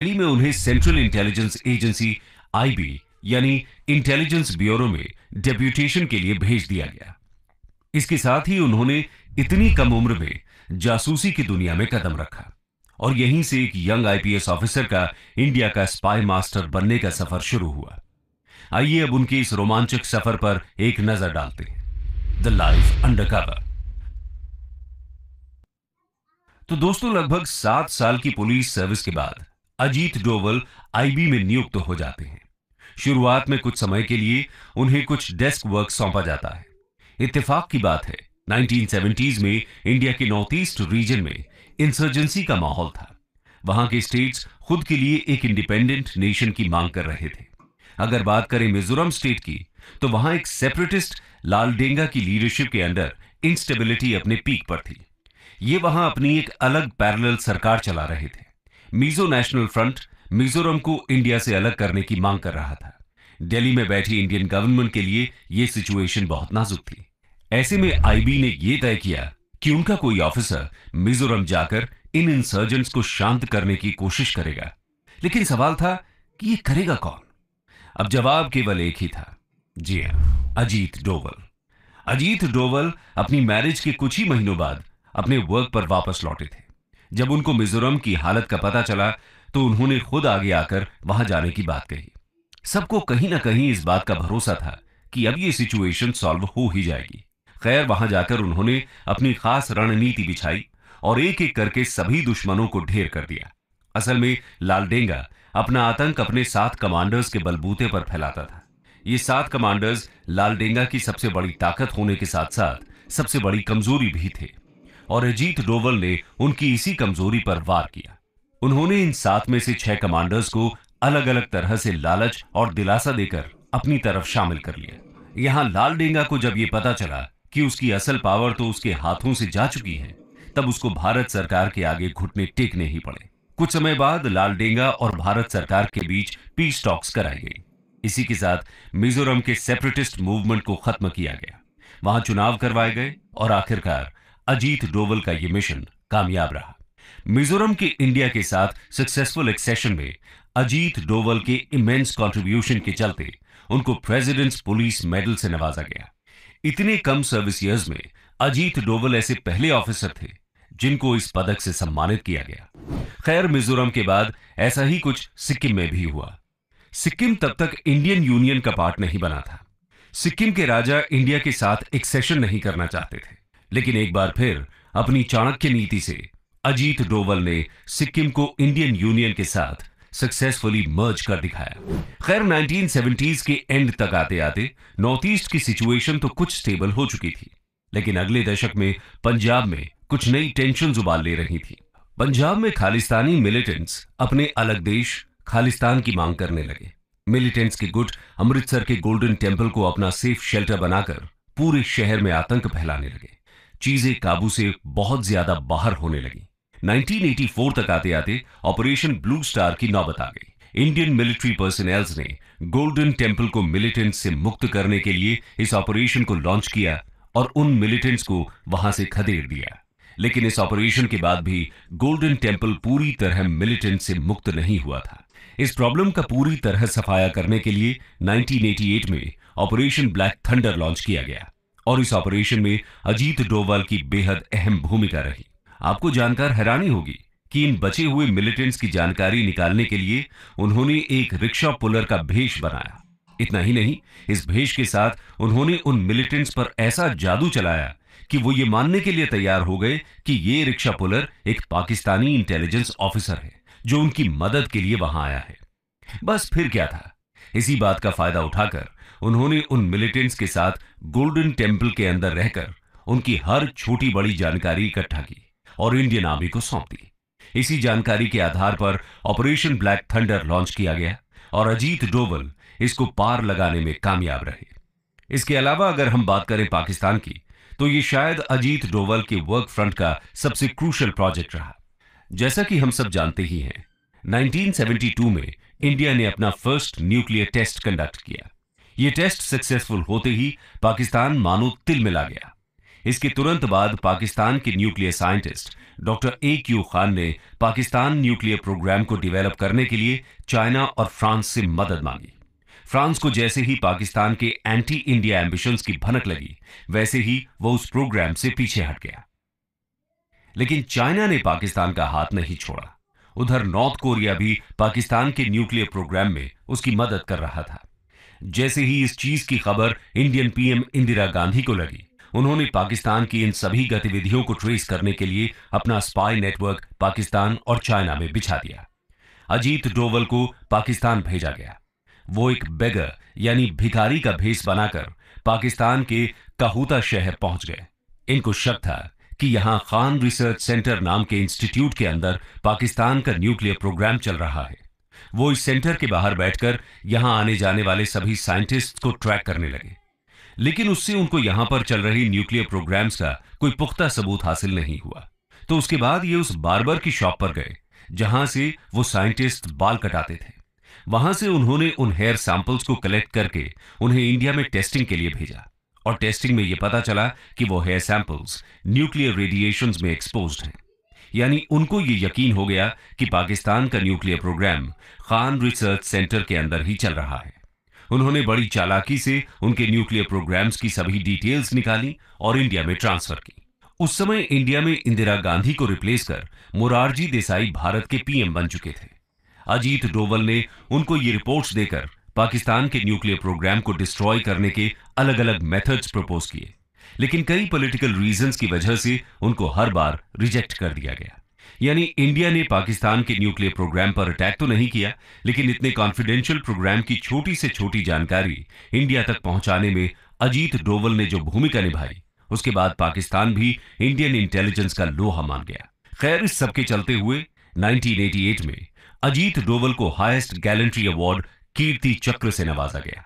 दिल्ली में उन्हें central intelligence agency IB यानी इंटेलिजेंस ब्यूरो में डेप्यूटेशन के लिए भेज दिया गया। इसके साथ ही उन्होंने इतनी कम उम्र में जासूसी की दुनिया में कदम रखा और यहीं से एक यंग आईपीएस ऑफिसर का इंडिया का स्पाई मास्टर बनने का सफर शुरू हुआ। आइए अब उनके इस रोमांचक सफर पर एक नजर डालते हैं। The life undercover. तो दोस्तों, लगभग 7 साल की पुलिस सर्विस के बाद अजीत डोवल आईबी में नियुक्त हो जाते हैं। शुरुआत में कुछ समय के लिए उन्हें कुछ डेस्क वर्क सौंपा जाता है। इत्तेफाक की बात है, 1970s में इंडिया के नॉर्थ ईस्ट रीजन में इंसर्जेंसी का माहौल था। वहां के स्टेट्स खुद के लिए एक इंडिपेंडेंट नेशन की मांग कर रहे थे। अगर बात करें मिजोरम स्टेट की, तो वहां एक सेपरेटिस्ट लालडेंगा की लीडरशिप के अंडर इंस्टेबिलिटी अपने पीक पर थी। ये वहां अपनी एक अलग पैरेलल सरकार चला रहे थे। मिजो नेशनल फ्रंट मिजोरम को इंडिया से अलग करने की मांग कर रहा था। दिल्ली में बैठी इंडियन गवर्नमेंट के लिए यह सिचुएशन बहुत नाजुक थी। ऐसे में आईबी ने यह तय किया कि उनका कोई ऑफिसर मिजोरम जाकर इन इंसर्जेंट्स को शांत करने की कोशिश करेगा। लेकिन सवाल था कि यह करेगा कौन? अब जवाब केवल एक ही था, जी हां, अजीत डोवल। अजीत डोवल अपनी मैरिज के कुछ ही महीनों बाद अपने वर्क पर वापस लौटे थे। जब उनको मिजोरम की हालत का पता चला तो उन्होंने खुद आगे आकर वहां जाने की बात कही। सबको कहीं ना कहीं इस बात का भरोसा था कि अब ये सिचुएशन सॉल्व हो ही जाएगी। खैर, वहां जाकर उन्होंने अपनी खास रणनीति बिछाई और एक एक करके सभी दुश्मनों को ढेर कर दिया। असल में लालडेंगा अपना आतंक अपने 7 कमांडर्स के बलबूते पर फैलाता था। ये 7 कमांडर्स लालडेंगा की सबसे बड़ी ताकत होने के साथ साथ सबसे बड़ी कमजोरी भी थे और अजीत डोवल ने उनकी इसी कमजोरी पर वार किया। उन्होंने इन 7 में से 6 कमांडर्स को अलग अलग तरह से लालच और दिलासा देकर अपनी तरफ शामिल कर लिया। यहां लालडेंगा को जब यह पता चला कि उसकी असल पावर तो उसके हाथों से जा चुकी है, तब उसको भारत सरकार के आगे घुटने टेकने ही पड़े। कुछ समय बाद लालडेंगा और भारत सरकार के बीच पीस टॉक्स कराई गई। इसी के साथ मिजोरम के सेपरेटिस्ट मूवमेंट को खत्म किया गया। वहां चुनाव करवाए गए और आखिरकार अजीत डोवल का यह मिशन कामयाब रहा। मिजोरम के इंडिया के साथ सक्सेसफुल एक्सेशन में अजीत डोवल के इमेंस कंट्रीब्यूशन के चलते उनको प्रेसिडेंट्स पुलिस मेडल से नवाजा गया। इतने कम सर्विस ईयर्स में अजीत डोवल ऐसे पहले ऑफिसर थे जिनको इस पदक से सम्मानित किया गया। खैर, मिजोरम के बाद ऐसा ही कुछ सिक्किम में भी हुआ। सिक्किम तब तक इंडियन यूनियन का पार्ट नहीं बना था। सिक्किम के राजा इंडिया के साथ एक्सेशन नहीं करना चाहते थे, लेकिन एक बार फिर अपनी चाणक्य नीति से अजीत डोवल ने सिक्किम को इंडियन यूनियन के साथ सक्सेसफुली मर्ज कर दिखाया। खैर, 1970s के एंड तक आते आते नॉर्थ ईस्ट की सिचुएशन तो कुछ स्टेबल हो चुकी थी, लेकिन अगले दशक में पंजाब में कुछ नई टेंशन उबाल ले रही थी। पंजाब में खालिस्तानी मिलिटेंट्स अपने अलग देश खालिस्तान की मांग करने लगे। मिलिटेंट्स के गुट अमृतसर के गोल्डन टेम्पल को अपना सेफ शेल्टर बनाकर पूरे शहर में आतंक फैलाने लगे। चीजें काबू से बहुत ज्यादा बाहर होने लगी। 1984 तक आते आते ऑपरेशन ब्लू स्टार की नौबत आ गई। इंडियन मिलिट्री पर्सनल्स ने गोल्डन टेम्पल को मिलिटेंट्स से मुक्त करने के लिए इस ऑपरेशन को लॉन्च किया और उन मिलिटेंट्स को वहां से खदेड़ दिया। लेकिन इस ऑपरेशन के बाद भी गोल्डन टेम्पल पूरी तरह मिलिटेंट से मुक्त नहीं हुआ था। इस प्रॉब्लम का पूरी तरह सफाया करने के लिए 1988 में ऑपरेशन ब्लैक थंडर लॉन्च किया गया और इस ऑपरेशन में अजीत डोवल की बेहद अहम भूमिका रही। आपको जानकर हैरानी होगी कि इन बचे हुए मिलिटेंट्स की जानकारी निकालने के लिए उन्होंने एक रिक्शा पुलर का भेष बनाया। इतना ही नहीं, इस भेष के साथ उन्होंने उन मिलिटेंट्स पर ऐसा जादू चलाया कि वो ये मानने के लिए तैयार हो गए कि ये रिक्शा पुलर एक पाकिस्तानी इंटेलिजेंस ऑफिसर है जो उनकी मदद के लिए वहां आया है। बस फिर क्या था, इसी बात का फायदा उठाकर उन्होंने उन मिलिटेंट्स के साथ गोल्डन टेम्पल के अंदर रहकर उनकी हर छोटी बड़ी जानकारी इकट्ठा की और इंडियन आर्मी को सौंप दी। इसी जानकारी के आधार पर ऑपरेशन ब्लैक थंडर लॉन्च किया गया और अजीत डोवल इसको पार लगाने में कामयाब रहे। इसके अलावा अगर हम बात करें पाकिस्तान की, तो ये शायद अजीत डोवल के वर्क फ्रंट का सबसे क्रूशल प्रोजेक्ट रहा। जैसा कि हम सब जानते ही हैं, 1972 में इंडिया ने अपना फर्स्ट न्यूक्लियर टेस्ट कंडक्ट किया। यह टेस्ट सक्सेसफुल होते ही पाकिस्तान मानो तिल मिला गया। इसके तुरंत बाद पाकिस्तान के nuclear scientist doctor A.Q. Khan ने पाकिस्तान न्यूक्लियर प्रोग्राम को डेवलप करने के लिए चाइना और फ्रांस से मदद मांगी। फ्रांस को जैसे ही पाकिस्तान के एंटी इंडिया एम्बिशंस की भनक लगी, वैसे ही वो उस प्रोग्राम से पीछे हट गया। लेकिन चाइना ने पाकिस्तान का हाथ नहीं छोड़ा। उधर नॉर्थ कोरिया भी पाकिस्तान के न्यूक्लियर प्रोग्राम में उसकी मदद कर रहा था। जैसे ही इस चीज की खबर इंडियन पीएम इंदिरा गांधी को लगी, उन्होंने पाकिस्तान की इन सभी गतिविधियों को ट्रेस करने के लिए अपना स्पाई नेटवर्क पाकिस्तान और चाइना में बिछा दिया। अजीत डोवल को पाकिस्तान भेजा गया। वो एक बेगर यानी भिखारी का भेष बनाकर पाकिस्तान के काहूता शहर पहुंच गए। इनको शक था कि यहां खान रिसर्च सेंटर नाम के इंस्टीट्यूट के अंदर पाकिस्तान का न्यूक्लियर प्रोग्राम चल रहा है। वो इस सेंटर के बाहर बैठकर यहां आने जाने वाले सभी साइंटिस्ट को ट्रैक करने लगे, लेकिन उससे उनको यहां पर चल रही न्यूक्लियर प्रोग्राम्स का कोई पुख्ता सबूत हासिल नहीं हुआ। तो उसके बाद ये उस बार्बर की शॉप पर गए जहां से वो साइंटिस्ट बाल कटाते थे। वहां से उन्होंने उन हेयर सैंपल्स को कलेक्ट करके उन्हें इंडिया में टेस्टिंग के लिए भेजा, और टेस्टिंग में यह पता चला कि वो हेयर सैंपल्स न्यूक्लियर रेडिएशंस में एक्सपोज्ड हैं। यानी उनको ये यकीन हो गया कि पाकिस्तान का nuclear programme Khan research centre के अंदर ही चल रहा है। उन्होंने बड़ी चालाकी से उनके न्यूक्लियर प्रोग्राम्स की सभी डिटेल्स निकाली और इंडिया में ट्रांसफर की। उस समय इंडिया में इंदिरा गांधी को रिप्लेस कर मोरारजी देसाई भारत के पीएम बन चुके थे। अजीत डोवल ने उनको ये रिपोर्ट्स देकर पाकिस्तान के न्यूक्लियर प्रोग्राम को डिस्ट्रॉय करने के अलग अलग मेथड्स प्रपोज किए, लेकिन कई पॉलिटिकल रीजंस की वजह से उनको हर बार रिजेक्ट कर दिया गया। यानी इंडिया ने पाकिस्तान के न्यूक्लियर प्रोग्राम पर अटैक तो नहीं किया, लेकिन इतने कॉन्फिडेंशियल प्रोग्राम की छोटी से छोटी जानकारी इंडिया तक पहुंचाने में अजीत डोवल ने जो भूमिका निभाई, उसके बाद पाकिस्तान भी इंडियन इंटेलिजेंस का लोहा मान गया। खैर, इस सबके चलते हुए 1988 में अजीत डोवल को हाईएस्ट गैलेंट्री अवार्ड कीर्ति चक्र से नवाजा गया।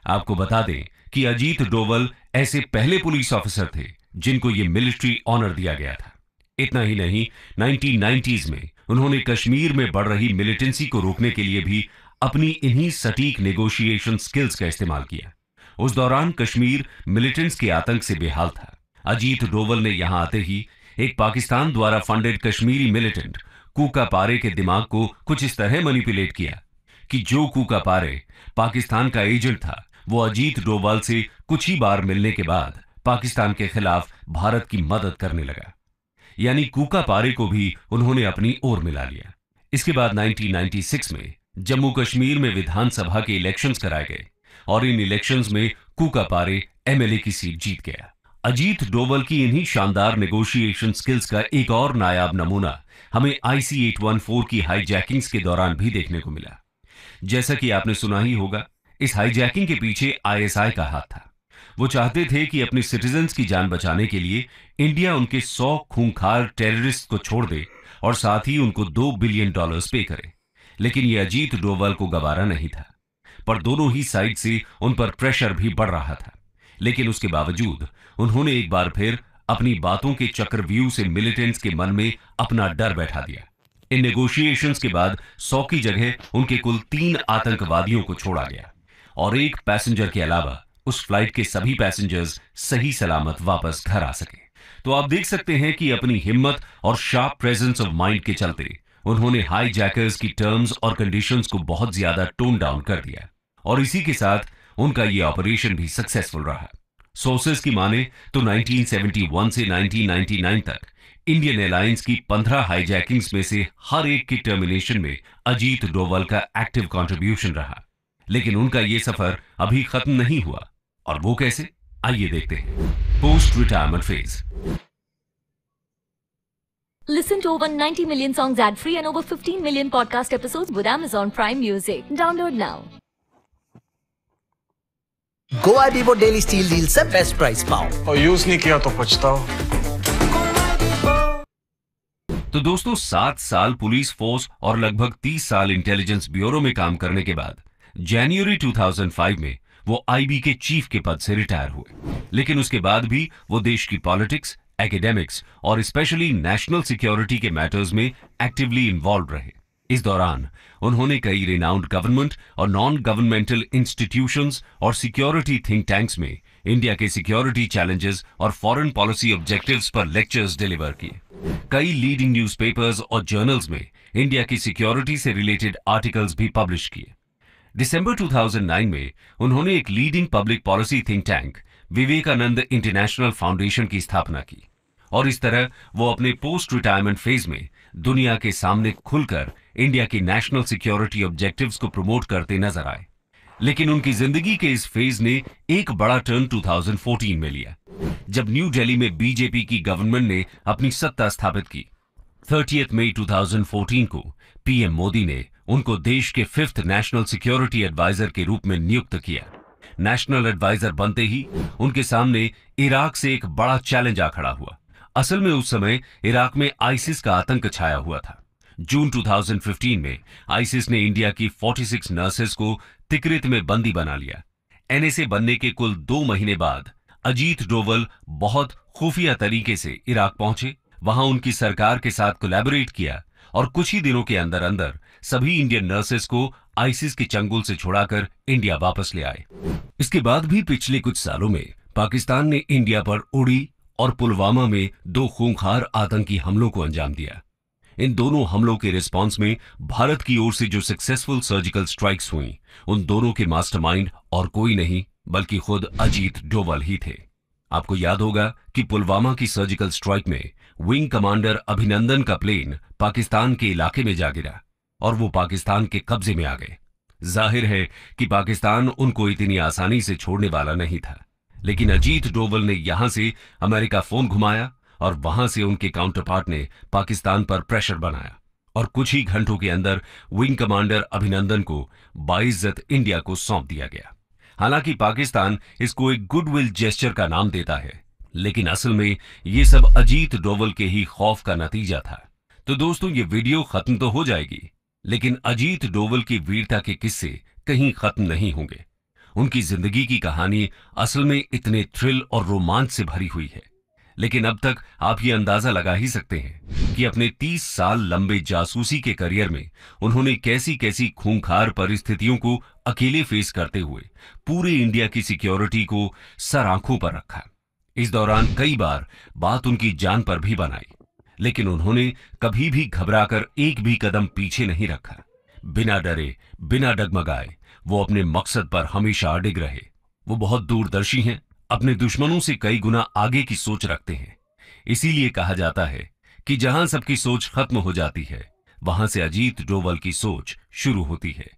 आपको बता दें कि अजीत डोवल ऐसे पहले पुलिस ऑफिसर थे जिनको ये मिलिट्री ऑनर दिया गया था। इतना ही नहीं, 1990s में उन्होंने कश्मीर में बढ़ रही मिलिटेंसी को रोकने के लिए भी अपनी इन्हीं सटीक नेगोशिएशन स्किल्स का इस्तेमाल किया। उस दौरान कश्मीर मिलिटेंट्स के आतंक से बेहाल था। अजीत डोवल ने यहां आते ही एक पाकिस्तान द्वारा फंडेड कश्मीरी मिलिटेंट कूका पारे के दिमाग को कुछ इस तरह मैनिपुलेट किया कि जो कूका पारे पाकिस्तान का एजेंट था, वो अजीत डोभाल से कुछ ही बार मिलने के बाद पाकिस्तान के खिलाफ भारत की मदद करने लगा। यानी कूका पारे को भी उन्होंने अपनी ओर मिला लिया। इसके बाद 1996 में जम्मू कश्मीर में विधानसभा के इलेक्शंस कराए गए और इन इलेक्शंस में कूका पारे एमएलए की सीट जीत गया। अजीत डोवल की इन्हीं शानदार नेगोशिएशन स्किल्स का एक और नायाब नमूना हमें IC-814 की हाईजैकिंग्स के दौरान भी देखने को मिला। जैसा कि आपने सुना ही होगा, इस हाईजैकिंग के पीछे ISI का हाथ था। वो चाहते थे कि अपने सिटीजन्स की जान बचाने के लिए इंडिया उनके 100 खूंखार टेररिस्ट को छोड़ दे और साथ ही उनको $2 बिलियन पे करे। लेकिन ये अजीत डोवल को गवारा नहीं था, पर दोनों ही साइड से उन पर प्रेशर भी बढ़ रहा था। लेकिन उसके बावजूद उन्होंने एक बार फिर अपनी बातों के चक्रव्यूह से मिलिटेंट्स के मन में अपना डर बैठा दिया। इन नेगोशिएशंस के बाद 100 की जगह उनके कुल 3 आतंकवादियों को छोड़ा गया और एक पैसेंजर के अलावा उस फ्लाइट के सभी पैसेंजर्स सही सलामत वापस घर आ सके। तो आप देख सकते हैं कि अपनी हिम्मत और शार्प प्रेजेंस ऑफ माइंड के चलते उन्होंने हाईजैकर्स की टर्म्स और कंडीशंस को बहुत ज्यादा टोन डाउन कर दिया और इसी के साथ उनका यह ऑपरेशन भी सक्सेसफुल रहा। सोर्सेस की माने तो 1971 से 1999 तक इंडियन एयरलाइंस की 15 हाईजैकिंग्स में से हर एक की टर्मिनेशन में अजीत डोवल का एक्टिव कंट्रीब्यूशन रहा। लेकिन उनका यह सफर अभी खत्म नहीं हुआ, और वो कैसे, आइए देखते हैं। Post retirement phase. Listen to over 90 million songs ad-free and over 15 million podcast episodes with Amazon Prime Music. Download now. Goa Vivo daily steal deal से बेस्ट प्राइस पाओ और यूज नहीं किया तो पछताओ। तो दोस्तों, 7 साल पुलिस फोर्स और लगभग 30 साल इंटेलिजेंस ब्यूरो में काम करने के बाद जनवरी 2005 में वो IB के चीफ के पद से रिटायर हुए। लेकिन उसके बाद भी वो देश की पॉलिटिक्स, एकेडेमिक्स और स्पेशली नेशनल सिक्योरिटी के मैटर्स में एक्टिवली इन्वॉल्व रहे। इस दौरान उन्होंने कई रिनाउंड गवर्नमेंट और नॉन गवर्नमेंटल इंस्टीट्यूशंस और सिक्योरिटी थिंक टैंक्स में इंडिया के सिक्योरिटी चैलेंजेस और फॉरेन पॉलिसी ऑब्जेक्टिव्स पर लेक्चर्स डिलीवर किए। कई लीडिंग न्यूज़पेपर्स और जर्नल्स में इंडिया की सिक्योरिटी से रिलेटेड आर्टिकल्स भी पब्लिश किए। दिसंबर 2009 में उन्होंने एक leading public policy think tank Vivekananda international foundation की स्थापना की और इस तरह वो अपने पोस्ट रिटायरमेंट फेज में दुनिया के सामने खुलकर इंडिया की नेशनल सिक्योरिटी ऑब्जेक्टिव्स को प्रमोट करते नजर आए। लेकिन उनकी जिंदगी के इस फेज ने एक बड़ा टर्न 2014 में लिया, जब न्यू दिल्ली में बीजेपी की गवर्नमेंट ने अपनी सत्ता स्थापित की। 30 मई 2014 को पीएम मोदी ने उनको देश के 5th नेशनल सिक्योरिटी एडवाइजर के रूप में नियुक्त किया। नेशनल एडवाइजर बनते ही उनके सामने इराक से एक बड़ा चैलेंज आ खड़ा हुआ। असल में उस समय इराक में आईसिस का आतंक छाया हुआ था। जून 2015 में आईसिस ने इंडिया की 46 नर्सेस को तिकरित में बंदी बना लिया। एनएसए बनने के कुल 2 महीने बाद अजीत डोवल बहुत खुफिया तरीके से इराक पहुंचे, वहां उनकी सरकार के साथ कोलैबोरेट किया और कुछ ही दिनों के अंदर अंदर सभी इंडियन नर्सेस को आईसिस के चंगुल से छुड़ाकर इंडिया वापस ले आए। इसके बाद भी पिछले कुछ सालों में पाकिस्तान ने इंडिया पर उड़ी और पुलवामा में 2 खूंखार आतंकी हमलों को अंजाम दिया। इन दोनों हमलों के रिस्पांस में भारत की ओर से जो सक्सेसफुल सर्जिकल स्ट्राइक्स हुई, उन दोनों के मास्टरमाइंड और कोई नहीं बल्कि खुद अजीत डोवल ही थे। आपको याद होगा कि पुलवामा की सर्जिकल स्ट्राइक में विंग कमांडर अभिनंदन का प्लेन पाकिस्तान के इलाके में जा गिरा और वो पाकिस्तान के कब्जे में आ गए। जाहिर है कि पाकिस्तान उनको इतनी आसानी से छोड़ने वाला नहीं था, लेकिन अजीत डोवल ने यहां से अमेरिका फोन घुमाया और वहां से उनके काउंटर पार्ट ने पाकिस्तान पर प्रेशर बनाया और कुछ ही घंटों के अंदर विंग कमांडर अभिनंदन को बाइज्जत इंडिया को सौंप दिया गया। हालांकि पाकिस्तान इसको एक गुडविल जेस्चर का नाम देता है, लेकिन असल में ये सब अजीत डोवल के ही खौफ का नतीजा था। तो दोस्तों, ये वीडियो खत्म तो हो जाएगी, लेकिन अजीत डोवल की वीरता के किस्से कहीं खत्म नहीं होंगे। उनकी जिंदगी की कहानी असल में इतने थ्रिल और रोमांच से भरी हुई है, लेकिन अब तक आप ये अंदाजा लगा ही सकते हैं कि अपने 30 साल लंबे जासूसी के करियर में उन्होंने कैसी कैसी खूंखार परिस्थितियों को अकेले फेस करते हुए पूरे इंडिया की सिक्योरिटी को सर आंखों पर रखा। इस दौरान कई बार बात उनकी जान पर भी बनाई, लेकिन उन्होंने कभी भी घबराकर एक भी कदम पीछे नहीं रखा। बिना डरे, बिना डगमगाए वो अपने मकसद पर हमेशा अडिग रहे। वो बहुत दूरदर्शी हैं, अपने दुश्मनों से कई गुना आगे की सोच रखते हैं। इसीलिए कहा जाता है कि जहां सबकी सोच खत्म हो जाती है, वहां से अजीत डोवल की सोच शुरू होती है।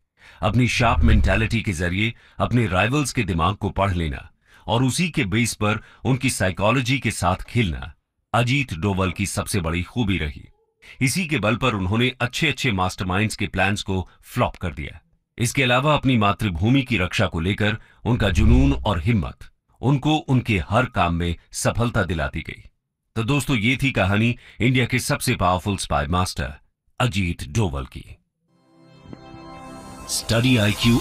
अपनी शार्प मेंटालिटी के जरिए अपने राइवल्स के दिमाग को पढ़ लेना और उसी के बेस पर उनकी साइकोलॉजी के साथ खेलना अजीत डोवल की सबसे बड़ी खूबी रही। इसी के बल पर उन्होंने अच्छे अच्छे मास्टरमाइंड्स के प्लान्स को फ्लॉप कर दिया। इसके अलावा अपनी मातृभूमि की रक्षा को लेकर उनका जुनून और हिम्मत उनको उनके हर काम में सफलता दिलाती गई। तो दोस्तों, ये थी कहानी इंडिया के सबसे powerful spy master Ajit Doval की। Study IQ